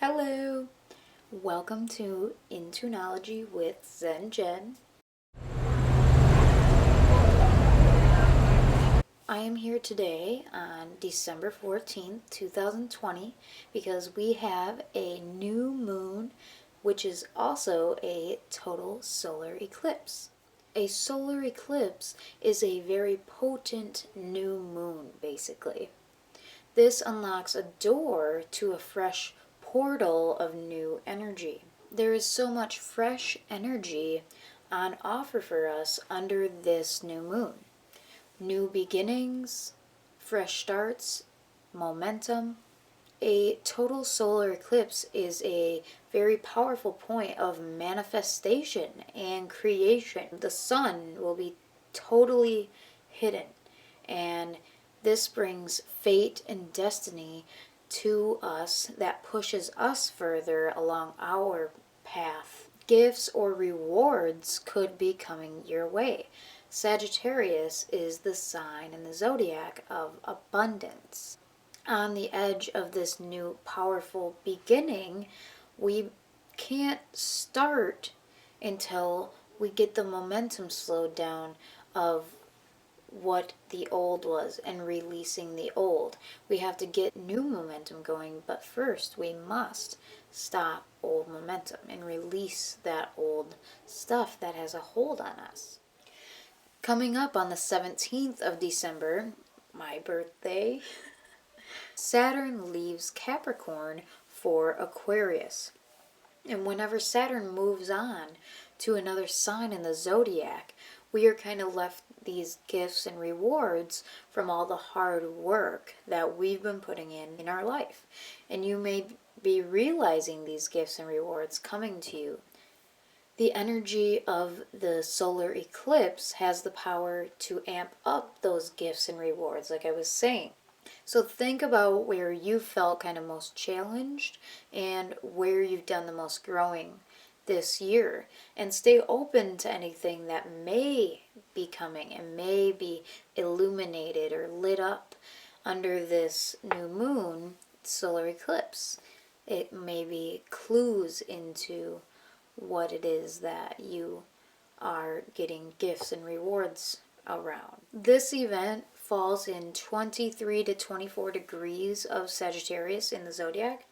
Hello! Welcome to Intuneology with Zen Jen. I am here today on December 14th, 2020 because we have a new moon, which is also a total solar eclipse. A solar eclipse is a very potent new moon, basically. This unlocks a door to a fresh portal of new energy. There is so much fresh energy on offer for us under this new moon. New beginnings, fresh starts, momentum. A total solar eclipse is a very powerful point of manifestation and creation. The sun will be totally hidden, and this brings fate and destiny to us that pushes us further along our path. Gifts or rewards could be coming your way. Sagittarius is the sign in the zodiac of abundance. On the edge of this new powerful beginning, we can't start until we get the momentum slowed down of what the old was and releasing the old. We have to get new momentum going, but first we must stop old momentum and release that old stuff that has a hold on us. Coming up on the 17th of December, my birthday, Saturn leaves Capricorn for Aquarius. And whenever Saturn moves on to another sign in the zodiac, we are kind of left these gifts and rewards from all the hard work that we've been putting in our life. And you may be realizing these gifts and rewards coming to you. The energy of the solar eclipse has the power to amp up those gifts and rewards, like I was saying. So think about where you felt kind of most challenged and where you've done the most growing this year, and stay open to anything that may be coming and may be illuminated or lit up under this new moon solar eclipse. It may be clues into what it is that you are getting gifts and rewards around. This event falls in 23 to 24 degrees of Sagittarius in the zodiac.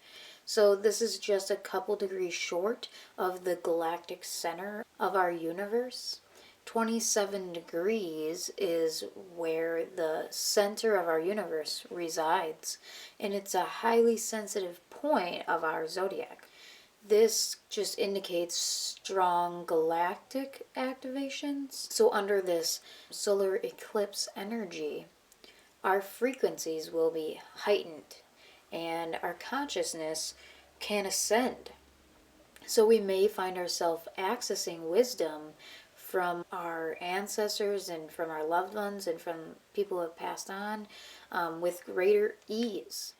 So this is just a couple degrees short of the galactic center of our universe. 27 degrees is where the center of our universe resides, and it's a highly sensitive point of our zodiac. This just indicates strong galactic activations. So under this solar eclipse energy, our frequencies will be heightened and our consciousness can ascend. So we may find ourselves accessing wisdom from our ancestors and from our loved ones and from people who have passed on with greater ease.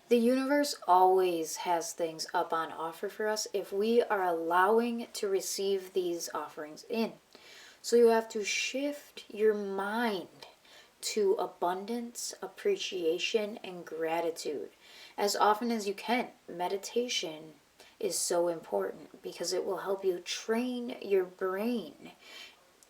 The universe always has things up on offer for us if we are allowing to receive these offerings in. So you have to shift your mind to abundance, appreciation, and gratitude as often as you can. Meditation is so important because it will help you train your brain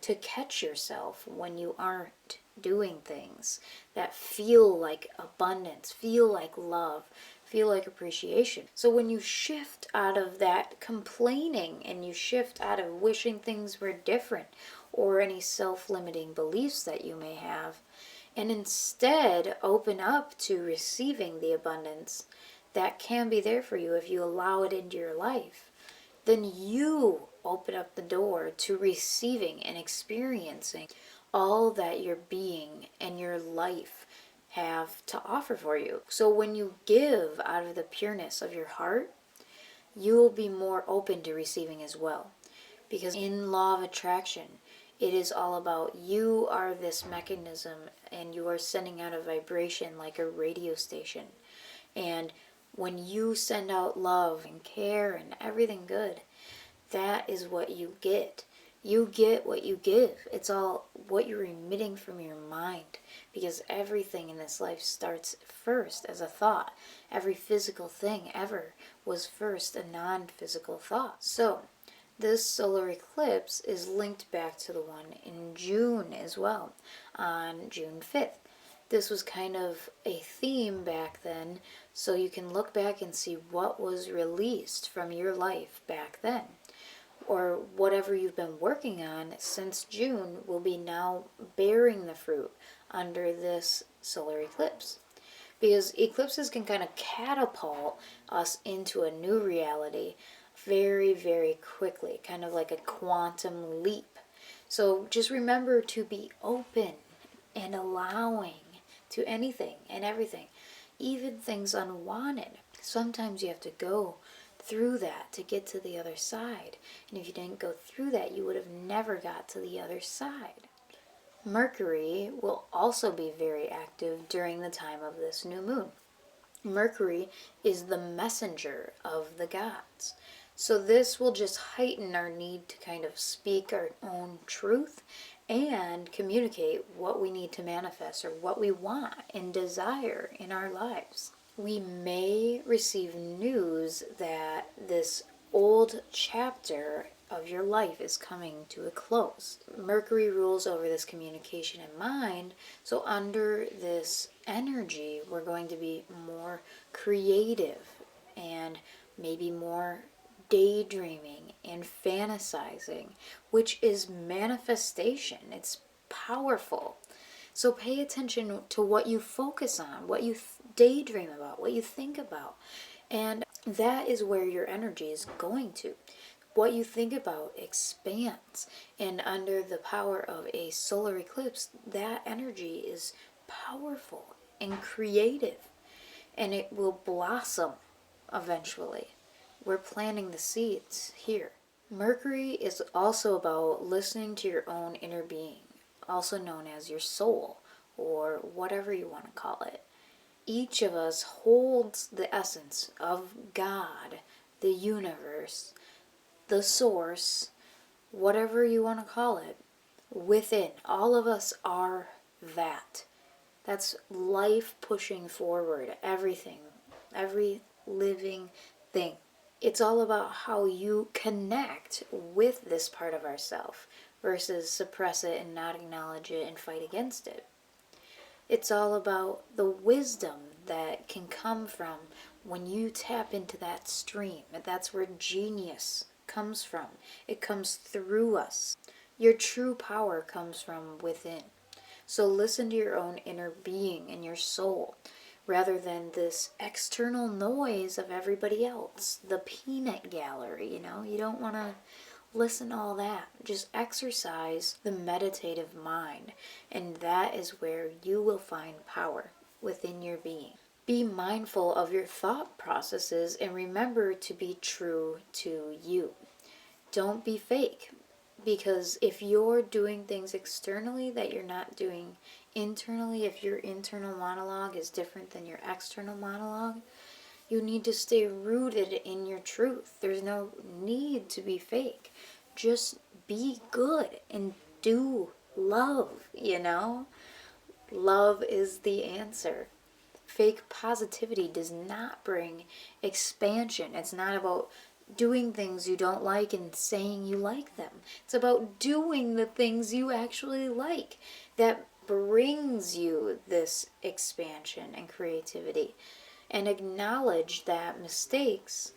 to catch yourself when you aren't doing things that feel like abundance, feel like love, feel like appreciation. So when you shift out of that complaining and you shift out of wishing things were different or any self-limiting beliefs that you may have, and instead open up to receiving the abundance that can be there for you if you allow it into your life, then you open up the door to receiving and experiencing all that your being and your life have to offer for you. So when you give out of the pureness of your heart, you will be more open to receiving as well. Because in law of attraction, it is all about you are this mechanism and you are sending out a vibration like a radio station. And when you send out love and care and everything good, that is what you get. You get what you give. It's all what you're emitting from your mind, because everything in this life starts first as a thought. Every physical thing ever was first a non-physical thought. So this solar eclipse is linked back to the one in June as well, on June 5th. This was kind of a theme back then, so you can look back and see what was released from your life back then. Or whatever you've been working on since June will be now bearing the fruit under this solar eclipse. Because eclipses can kind of catapult us into a new reality very, very quickly, kind of like a quantum leap. So just remember to be open and allowing to anything and everything, even things unwanted. Sometimes you have to go through that to get to the other side. And if you didn't go through that, you would have never got to the other side. Mercury will also be very active during the time of this new moon. Mercury is the messenger of the gods. So this will just heighten our need to kind of speak our own truth and communicate what we need to manifest or what we want and desire in our lives. We may receive news that this old chapter of your life is coming to a close. Mercury rules over this communication and mind, so under this energy, we're going to be more creative and maybe more daydreaming and fantasizing, which is manifestation. It's powerful. So pay attention to what you focus on, what you daydream about, what you think about. And that is where your energy is going to. What you think about expands. And under the power of a solar eclipse, that energy is powerful and creative. And it will blossom eventually. We're planting the seeds here. Mercury is also about listening to your own inner being, also known as your soul, or whatever you want to call it. Each of us holds the essence of God, the universe, the source, whatever you want to call it, within. All of us are that. That's life pushing forward everything, every living thing. It's all about how you connect with this part of ourself versus suppress it and not acknowledge it and fight against it. It's all about the wisdom that can come from when you tap into that stream. That's where genius comes from. It comes through us. Your true power comes from within. So listen to your own inner being and your soul, rather than this external noise of everybody else, the peanut gallery, You don't want to listen to all that. Just exercise the meditative mind, and that is where you will find power within your being. Be mindful of your thought processes and remember to be true to you. Don't be fake, because if you're doing things externally that you're not doing internally, if your internal monologue is different than your external monologue, you need to stay rooted in your truth. There's no need to be fake. Just be good and do love, Love is the answer. Fake positivity does not bring expansion. It's not about doing things you don't like and saying you like them. It's about doing the things you actually like that brings you this expansion and creativity. And acknowledge that mistakes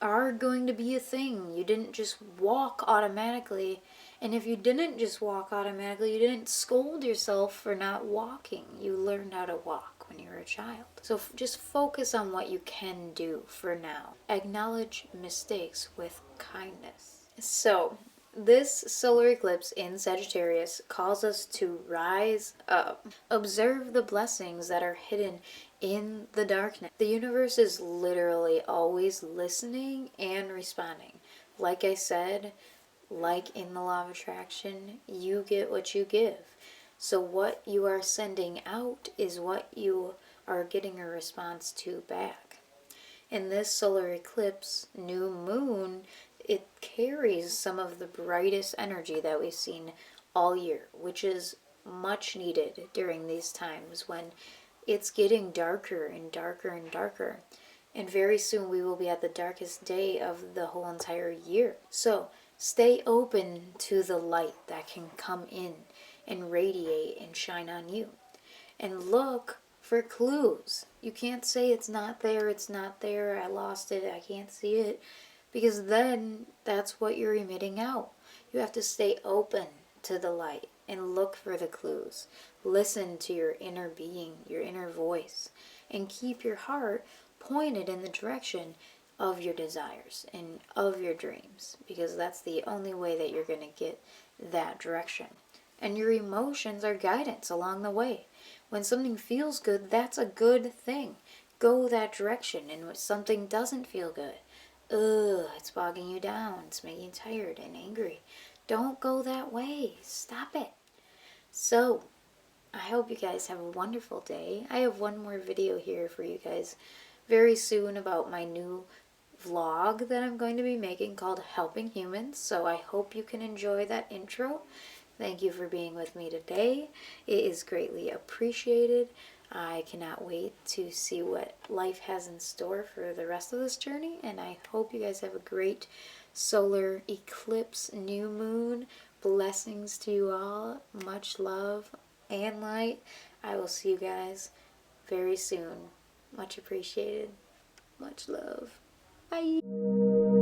are going to be a thing. You didn't just walk automatically. And if you didn't just walk automatically, you didn't scold yourself for not walking. You learned how to walk when you were a child. So just focus on what you can do for now. Acknowledge mistakes with kindness. So this solar eclipse in Sagittarius calls us to rise up. Observe the blessings that are hidden in the darkness. The universe is literally always listening and responding. Like I said, like in the law of attraction, you get what you give. So what you are sending out is what you are getting a response to back. And this solar eclipse, new moon, it carries some of the brightest energy that we've seen all year, which is much needed during these times when it's getting darker and darker and darker. And very soon we will be at the darkest day of the whole entire year. So stay open to the light that can come in and radiate and shine on you. And look for clues. You can't say it's not there, I lost it, I can't see it, because then that's what you're emitting out. You have to stay open to the light and look for the clues. Listen to your inner being, your inner voice, and keep your heart pointed in the direction of your desires and of your dreams, because that's the only way that you're going to get that direction. And your emotions are guidance along the way. When something feels good, that's a good thing. Go that direction. And when something doesn't feel good, it's bogging you down, it's making you tired and angry, don't go that way. Stop it. So, I hope you guys have a wonderful day. I have one more video here for you guys very soon about my new vlog that I'm going to be making called Helping Humans. So I hope you can enjoy that intro. Thank you for being with me today. It is greatly appreciated. I cannot wait to see what life has in store for the rest of this journey, and I hope you guys have a great solar eclipse new moon. Blessings to you all. Much love and light. I will see you guys very soon. Much appreciated. Much love. Bye.